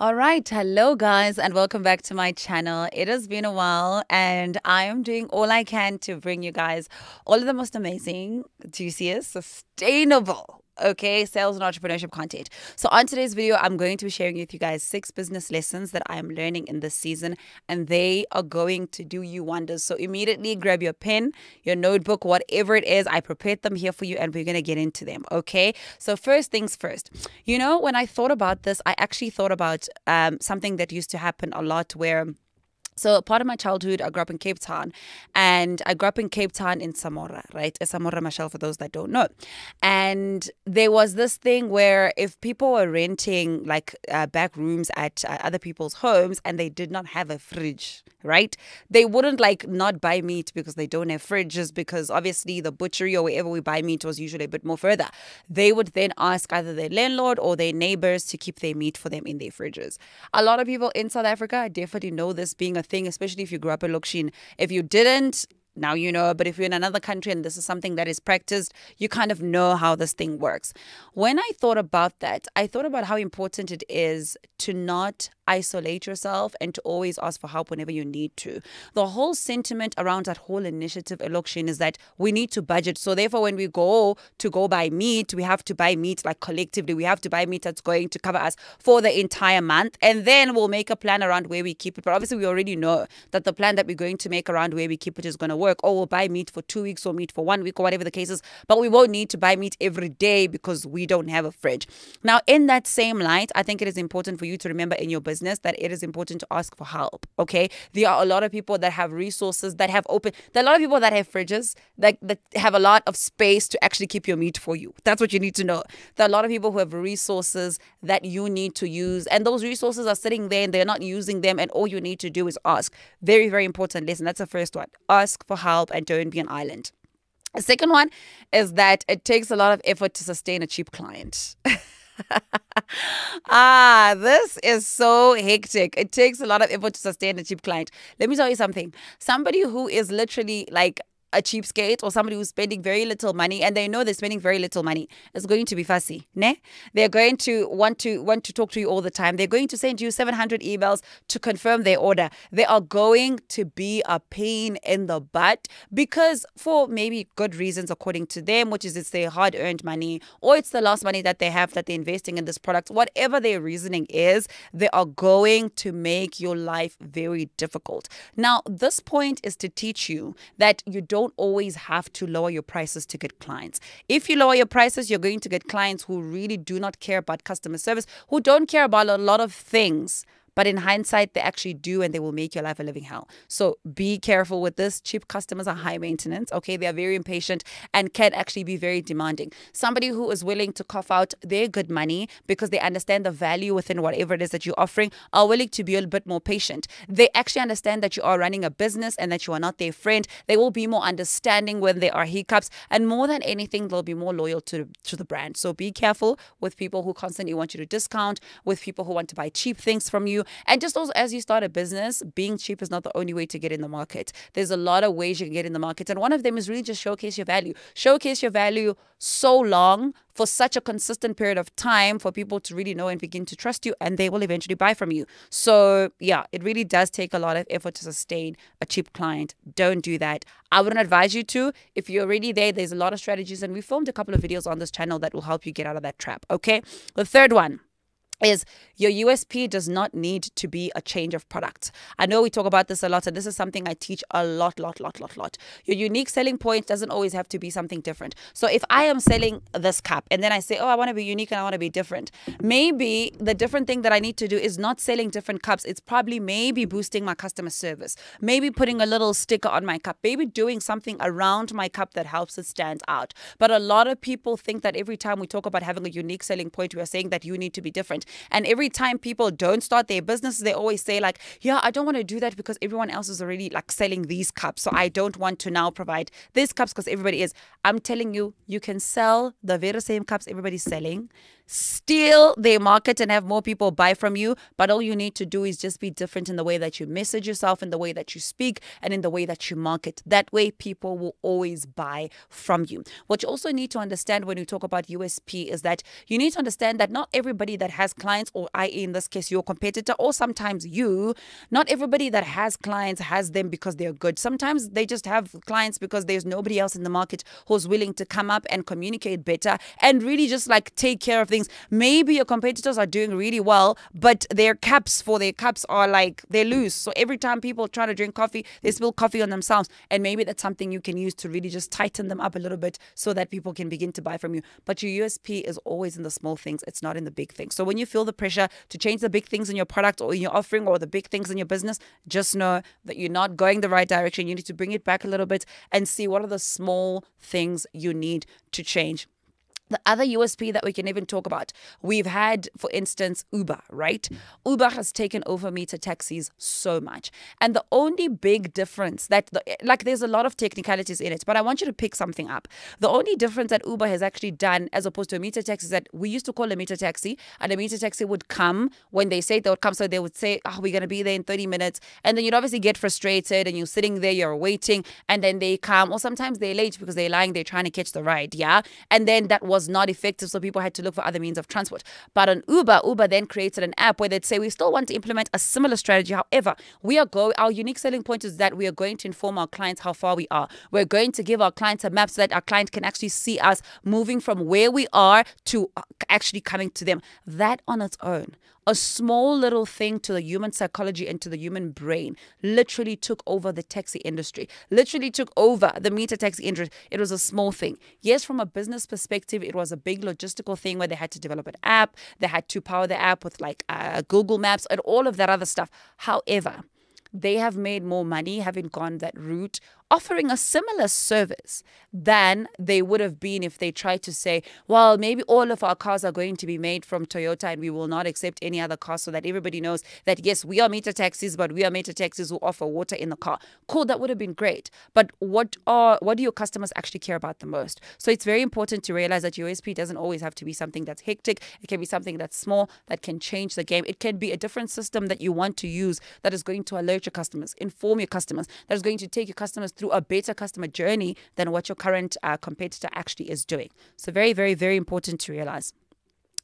All right, hello guys, and welcome back to my channel. It has been a while, and I am doing all I can to bring you guys all of the most amazing, juiciest, sustainable, sales and entrepreneurship content. So, on today's video, I'm going to be sharing with you guys 6 business lessons that I am learning in this season, and they are going to do you wonders. So, immediately grab your pen, your notebook, whatever it is. I prepared them here for you, and we're going to get into them. Okay, so first things first. When I thought about this, I actually thought about something that used to happen a lot where part of my childhood, I grew up in Cape Town, and I grew up in Cape Town in Samora, right? Samora Machel, for those that don't know. And there was this thing where if people were renting back rooms at other people's homes and they did not have a fridge, right? They wouldn't not buy meat because they don't have fridges, because obviously the butchery or wherever we buy meat was usually a bit more further. They would then ask either their landlord or their neighbors to keep their meat for them in their fridges. A lot of people in South Africa definitely know this being a thing, especially if you grew up in Lokshin. If you didn't, now you know, but if you're in another country and this is something that is practiced, you kind of know how this thing works. When I thought about that, I thought about how important it is to not isolate yourself and to always ask for help whenever you need to. The whole sentiment around that whole initiative, Elokshin, is that we need to budget. So therefore, when we go buy meat, we have to buy meat collectively. We have to buy meat that's going to cover us for the entire month. And then we'll make a plan around where we keep it. But obviously, we already know that the plan that we're going to make around where we keep it is going to work. Or we'll buy meat for 2 weeks or meat for 1 week or whatever the case is. But we won't need to buy meat every day because we don't have a fridge. Now, in that same light, I think it is important for you to remember in your business that it is important to ask for help. Okay, there are a lot of people that have resources that have open. There are a lot of people that have fridges that have a lot of space to actually keep your meat for you. That's what you need to know. There are a lot of people who have resources that you need to use, and those resources are sitting there and they're not using them, and all you need to do is ask. Very, very important lesson. That's the first one. Ask for help and don't be an island. The second one is that it takes a lot of effort to sustain a cheap client. This is so hectic. It takes a lot of effort to sustain a cheap client. Let me tell you something. Somebody who is literally a cheapskate, or somebody who's spending very little money and they know they're spending very little money, is going to be fussy. Ne? They're going to want to talk to you all the time. They're going to send you 700 emails to confirm their order. They are going to be a pain in the butt because, for maybe good reasons according to them, which is it's their hard-earned money or it's the last money that they have that they're investing in this product, whatever their reasoning is, they are going to make your life very difficult. Now, this point is to teach you that you don't always have to lower your prices to get clients. If you lower your prices, you're going to get clients who really do not care about customer service, who don't care about a lot of things. But in hindsight, they actually do, and they will make your life a living hell. So be careful with this. Cheap customers are high maintenance. Okay, they are very impatient and can actually be very demanding. Somebody who is willing to cough out their good money because they understand the value within whatever it is that you're offering are willing to be a little bit more patient. They actually understand that you are running a business and that you are not their friend. They will be more understanding when there are hiccups, and more than anything, they'll be more loyal to the brand. So be careful with people who constantly want you to discount, with people who want to buy cheap things from you. And just also, as you start a business, being cheap is not the only way to get in the market. There's a lot of ways you can get in the market. And one of them is really just showcase your value. Showcase your value so long, for such a consistent period of time, for people to really know and begin to trust you, and they will eventually buy from you. So yeah, it really does take a lot of effort to sustain a cheap client. Don't do that. I wouldn't advise you to. If you're already there, there's a lot of strategies, and we filmed a couple of videos on this channel that will help you get out of that trap. Okay, the third one is your USP does not need to be a change of product. I know we talk about this a lot, and this is something I teach a lot. Your unique selling point doesn't always have to be something different. So if I am selling this cup and then I say, oh, I want to be unique and I want to be different, maybe the different thing that I need to do is not selling different cups. It's probably maybe boosting my customer service, maybe putting a little sticker on my cup, maybe doing something around my cup that helps it stand out. But a lot of people think that every time we talk about having a unique selling point, we are saying that you need to be different. And every time people don't start their businesses, they always say yeah, I don't want to do that because everyone else is already selling these cups. So I don't want to now provide these cups because everybody is. I'm telling you, you can sell the very same cups everybody's selling. steal their market and have more people buy from you. But all you need to do is just be different in the way that you message yourself, in the way that you speak, and in the way that you market. That way, people will always buy from you. What you also need to understand when you talk about USP is that you need to understand that not everybody that has clients, or i.e. in this case, your competitor, or sometimes you, not everybody that has clients has them because they're good. Sometimes they just have clients because there's nobody else in the market who's willing to come up and communicate better and really just like take care of things. Maybe your competitors are doing really well, but their cups are like, they're loose. So every time people try to drink coffee, they spill coffee on themselves. And maybe that's something you can use to really just tighten them up a little bit so that people can begin to buy from you. But your USP is always in the small things. It's not in the big things. So when you feel the pressure to change the big things in your product or in your offering or the big things in your business, just know that you're not going the right direction. You need to bring it back a little bit and see what are the small things you need to change. The other USP that we can even talk about, we've had, for instance, Uber, right? Uber has taken over meter taxis so much. And the only big difference there's a lot of technicalities in it, but I want you to pick something up. The only difference that Uber has actually done as opposed to a meter taxi is that we used to call a meter taxi, and a meter taxi would come when they say they would come. So they would say, oh, we're going to be there in 30 minutes. And then you'd obviously get frustrated and you're sitting there, you're waiting, and then they come, or sometimes they're late because they're lying, they're trying to catch the ride, yeah? And then that was not effective, so people had to look for other means of transport. But on Uber then created an app where they'd say, we still want to implement a similar strategy. However, our unique selling point is that we are going to inform our clients how far we are. We're going to give our clients a map so that our client can actually see us moving from where we are to actually coming to them. That on its own, a small little thing to the human psychology and to the human brain, literally took over the taxi industry, literally took over the meter taxi industry. It was a small thing. Yes, from a business perspective, it was a big logistical thing where they had to develop an app. They had to power the app with Google Maps and all of that other stuff. However, they have made more money having gone that route, offering a similar service than they would have been if they tried to say, well, maybe all of our cars are going to be made from Toyota and we will not accept any other cars, so that everybody knows that, yes, we are meter taxis, but we are meter taxis who offer water in the car. Cool, that would have been great. But what do your customers actually care about the most? So it's very important to realize that USP doesn't always have to be something that's hectic. It can be something that's small, that can change the game. It can be a different system that you want to use that is going to alert your customers, inform your customers, that is going to take your customers through a better customer journey than what your current competitor actually is doing. So very, very, very important to realize.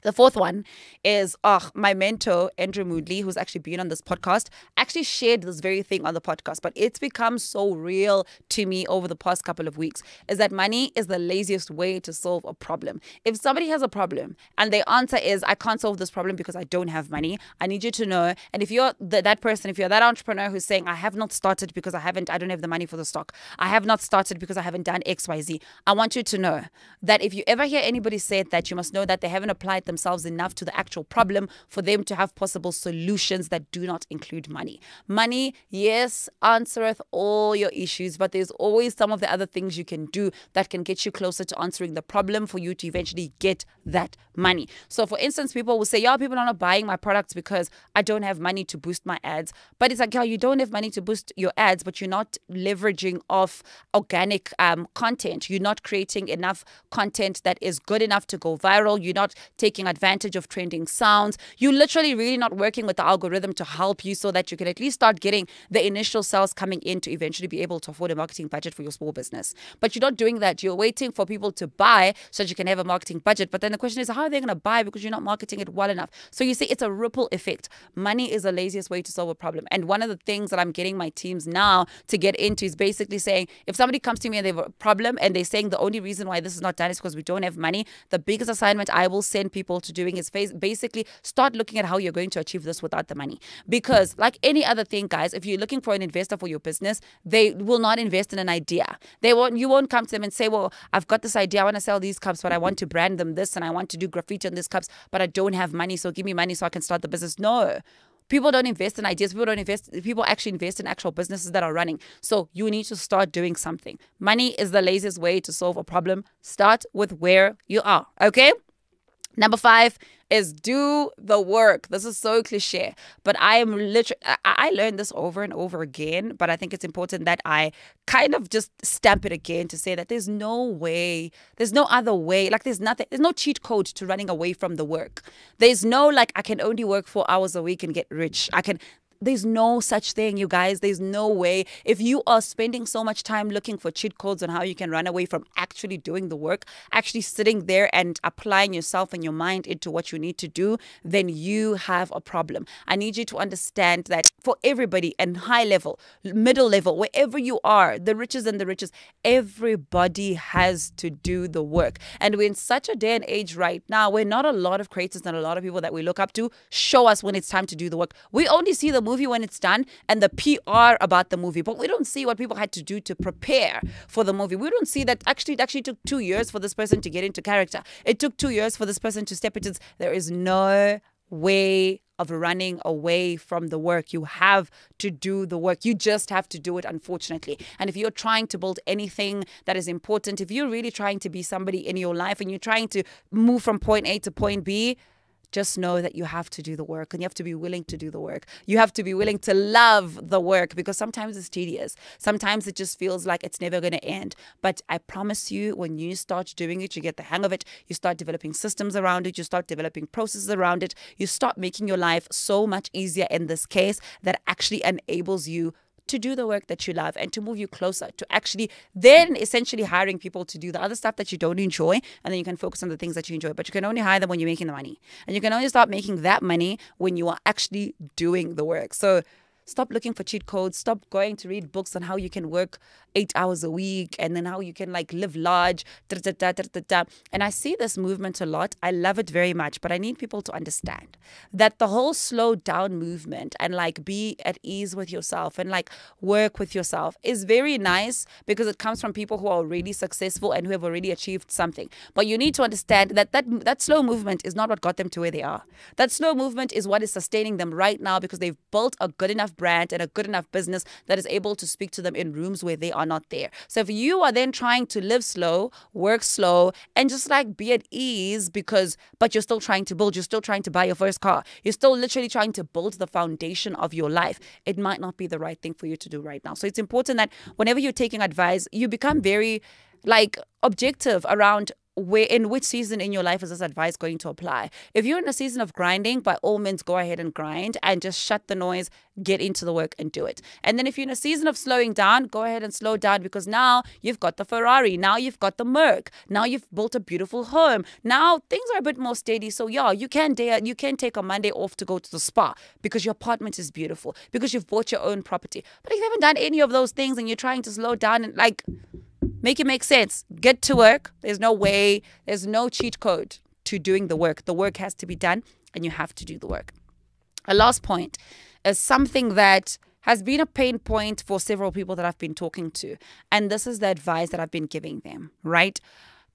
The fourth one is my mentor, Andrew Moodley, who's actually been on this podcast, actually shared this very thing on the podcast, but it's become so real to me over the past couple of weeks, is that money is the laziest way to solve a problem. If somebody has a problem and their answer is, I can't solve this problem because I don't have money, I need you to know, and if you're that person, if you're that entrepreneur who's saying, I have not started because I don't have the money for the stock, I have not started because I haven't done XYZ, I want you to know that if you ever hear anybody say that, you must know that they haven't applied themselves enough to the actual problem for them to have possible solutions that do not include money. Money, yes, answereth all your issues, but there's always some of the other things you can do that can get you closer to answering the problem for you to eventually get that money. So for instance, people will say, yeah, people are not buying my products because I don't have money to boost my ads. But it's like, yeah, you don't have money to boost your ads, but you're not leveraging off organic content. You're not creating enough content that is good enough to go viral. You're not taking advantage of trending sounds. You're literally really not working with the algorithm to help you so that you can at least start getting the initial sales coming in to eventually be able to afford a marketing budget for your small business. But you're not doing that. You're waiting for people to buy so that you can have a marketing budget. But then the question is, how are they going to buy because you're not marketing it well enough? So you see, it's a ripple effect. Money is the laziest way to solve a problem. And one of the things that I'm getting my teams now to get into is basically saying, if somebody comes to me and they have a problem and they're saying the only reason why this is not done is because we don't have money, the biggest assignment I will send people to doing is basically start looking at how you're going to achieve this without the money. Because like any other thing, guys, if you're looking for an investor for your business, they will not invest in an idea. You won't come to them and say, well, I've got this idea, I want to sell these cups, but I want to brand them this and I want to do graffiti on these cups, but I don't have money, so give me money so I can start the business. No. People don't invest in ideas. People actually invest in actual businesses that are running. So you need to start doing something. Money is the laziest way to solve a problem. Start with where you are. Okay? Number 5 is do the work. This is so cliche, but I am literally, I learned this over and over again, but I think it's important that I kind of just stamp it again to say that there's no way, there's no other way. Like there's nothing, there's no cheat code to running away from the work. There's no like, I can only work 4 hours a week and get rich. There's no such thing, you guys. There's no way. If you are spending so much time looking for cheat codes on how you can run away from actually doing the work, actually sitting there and applying yourself and your mind into what you need to do, then you have a problem. I need you to understand that for everybody, and high level, middle level, wherever you are, the richest and the richest, everybody has to do the work. And we're in such a day and age right now where not a lot of creators and a lot of people that we look up to show us when it's time to do the work. We only see the movie when it's done and the PR about the movie, but we don't see what people had to do to prepare for the movie. We don't see that actually it actually took 2 years for this person to get into character. It took 2 years for this person to step into. There is no way of running away from the work. You have to do the work. You just have to do it, unfortunately. And if you're trying to build anything that is important, if you're really trying to be somebody in your life and you're trying to move from point A to point B, just know that you have to do the work, and you have to be willing to do the work. You have to be willing to love the work, because sometimes it's tedious. Sometimes it just feels like it's never going to end. But I promise you, when you start doing it, you get the hang of it. You start developing systems around it. You start developing processes around it. You start making your life so much easier in this case that actually enables you to do the work that you love and to move you closer to actually then essentially hiring people to do the other stuff that you don't enjoy, and then you can focus on the things that you enjoy. But you can only hire them when you're making the money, and you can only start making that money when you are actually doing the work. So stop looking for cheat codes. Stop going to read books on how you can work 8 hours a week and then how you can like live large. And I see this movement a lot. I love it very much, but I need people to understand that the whole slow down movement and like be at ease with yourself and like work with yourself is very nice because it comes from people who are already successful and who have already achieved something. But you need to understand that that slow movement is not what got them to where they are. That slow movement is what is sustaining them right now, because they've built a good enough brand and a good enough business that is able to speak to them in rooms where they are not there. So if you are then trying to live slow, work slow, and just like be at ease but you're still trying to build, you're still trying to buy your first car, you're still literally trying to build the foundation of your life, it might not be the right thing for you to do right now. So it's important that whenever you're taking advice, you become very like objective around where, in which season in your life is this advice going to apply. If you're in a season of grinding, by all means go ahead and grind and just shut the noise, get into the work and do it. And then if you're in a season of slowing down, go ahead and slow down, because now you've got the Ferrari, now you've got the Merc, now you've built a beautiful home, now things are a bit more steady. So yeah, you can take a Monday off to go to the spa because your apartment is beautiful, because you've bought your own property. But if you haven't done any of those things and you're trying to slow down and like make it make sense, get to work. There's no way, there's no cheat code to doing the work. The work has to be done and you have to do the work. A last point is something that has been a pain point for several people that I've been talking to. And this is the advice that I've been giving them, right?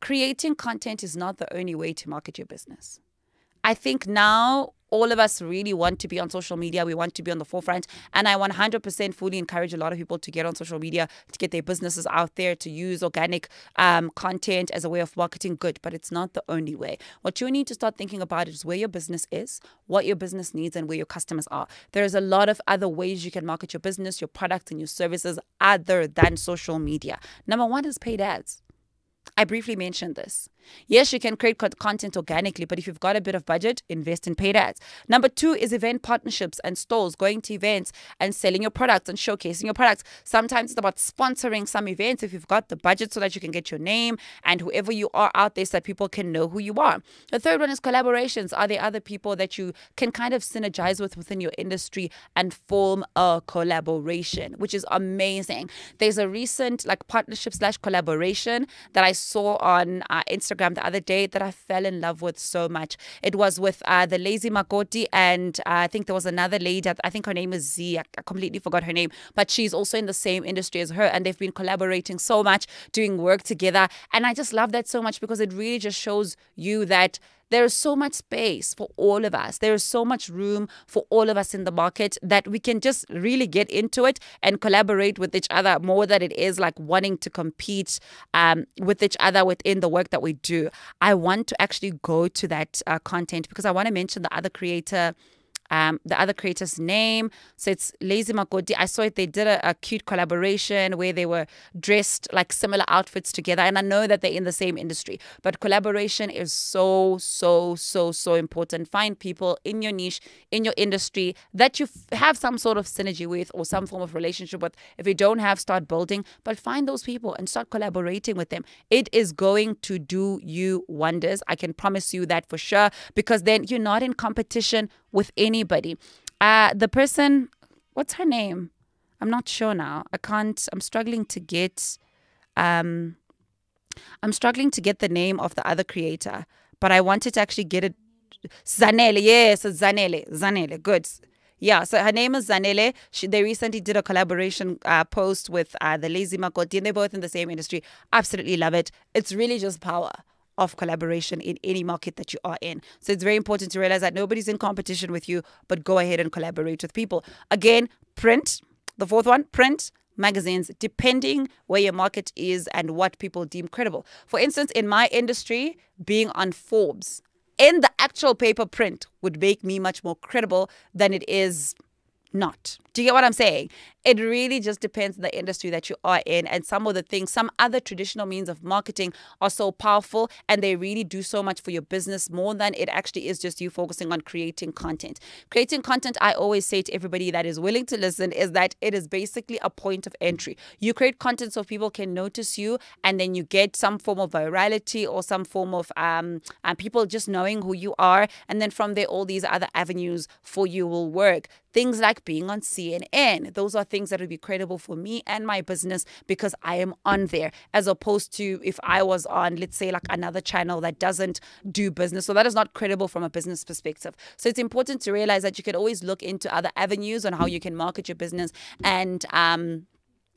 Creating content is not the only way to market your business. I think now all of us really want to be on social media. We want to be on the forefront. And I 100% fully encourage a lot of people to get on social media, to get their businesses out there, to use organic content as a way of marketing. Good, but it's not the only way. What you need to start thinking about is where your business is, what your business needs, and where your customers are. There's a lot of other ways you can market your business, your products, and your services other than social media. Number one is paid ads. I briefly mentioned this. Yes, you can create content organically, but if you've got a bit of budget, invest in paid ads. Number two is event partnerships and stalls, going to events and selling your products and showcasing your products. Sometimes it's about sponsoring some events if you've got the budget, so that you can get your name and whoever you are out there so that people can know who you are. The third one is collaborations. Are there other people that you can kind of synergize with within your industry and form a collaboration, which is amazing. There's a recent like partnership / collaboration that I saw on Instagram the other day that I fell in love with so much. It was with the Lazy Makoti, and I think there was another lady, I think her name is Z, I completely forgot her name, but she's also in the same industry as her, and they've been collaborating so much, doing work together, and I just love that so much because it really just shows you that There is so much space for all of us. There is so much room for all of us in the market that we can just really get into it and collaborate with each other more than it is like wanting to compete with each other within the work that we do. I want to actually go to that content because I want to mention the other creator's name. So it's Lazy Makoti. I saw it. They did a cute collaboration where they were dressed like similar outfits together. And I know that they're in the same industry, but collaboration is so, so, so, so important. Find people in your niche, in your industry that you have some sort of synergy with or some form of relationship with. If you don't have, start building, but find those people and start collaborating with them. It is going to do you wonders. I can promise you that for sure, because then you're not in competition with anybody. The person, what's her name? I'm not sure now. I'm struggling to get the name of the other creator, but I wanted to actually get it. Zanele, yes, Zanele, good. Yeah, so her name is Zanele. They recently did a collaboration post with the Lazy Makoti, and they're both in the same industry. Absolutely love it. It's really just power of collaboration in any market that you are in. So it's very important to realize that nobody's in competition with you, but go ahead and collaborate with people. Again, print, the fourth one, print, magazines, depending where your market is and what people deem credible. For instance, in my industry, being on Forbes in the actual paper print would make me much more credible than it is not. Do you get what I'm saying? It really just depends on the industry that you are in, and some of the things, some other traditional means of marketing are so powerful and they really do so much for your business more than it actually is just you focusing on creating content. Creating content, I always say to everybody that is willing to listen, is that it is basically a point of entry. You create content so people can notice you, and then you get some form of virality or some form of people just knowing who you are, and then from there all these other avenues for you will work. Things like being on CNN, those are things that would be credible for me and my business because I am on there, as opposed to if I was on, let's say, like another channel that doesn't do business. So that is not credible from a business perspective. So it's important to realize that you can always look into other avenues on how you can market your business, and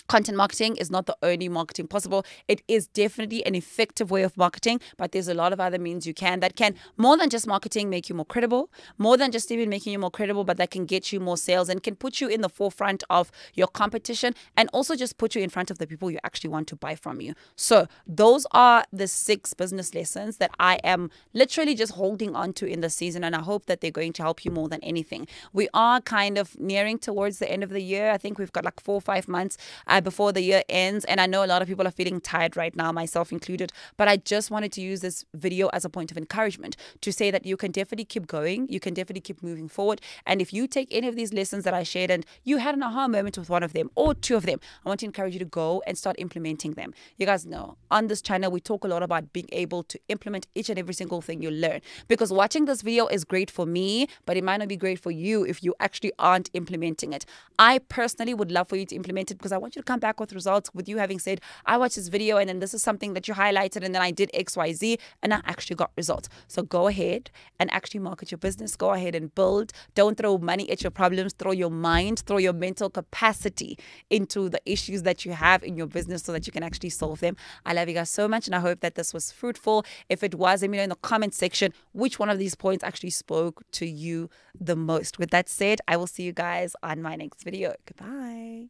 content marketing is not the only marketing possible. It is definitely an effective way of marketing, but there's a lot of other means you can that can, more than just marketing, make you more credible, more than just even making you more credible, but that can get you more sales and can put you in the forefront of your competition, and also just put you in front of the people you actually want to buy from you. So those are the 6 business lessons that I am literally just holding on to in the season, and I hope that they're going to help you more than anything. We are kind of nearing towards the end of the year. I think we've got like 4 or 5 months before the year ends, and I know a lot of people are feeling tired right now, myself included, but I just wanted to use this video as a point of encouragement to say that you can definitely keep going, you can definitely keep moving forward, and if you take any of these lessons that I shared and you had an aha moment with one of them or 2 of them, I want to encourage you to go and start implementing them. You guys know on this channel we talk a lot about being able to implement each and every single thing you learn, because watching this video is great for me, but it might not be great for you if you actually aren't implementing it. I personally would love for you to implement it, because I want you to come back with results, with you having said, I watched this video and then this is something that you highlighted and then I did XYZ and I actually got results. So go ahead and actually market your business. Go ahead and build. Don't throw money at your problems. Throw your mind, throw your mental capacity into the issues that you have in your business so that you can actually solve them. I love you guys so much, and I hope that this was fruitful. If it was, let me know in the comment section which one of these points actually spoke to you the most. With that said, I will see you guys on my next video. Goodbye.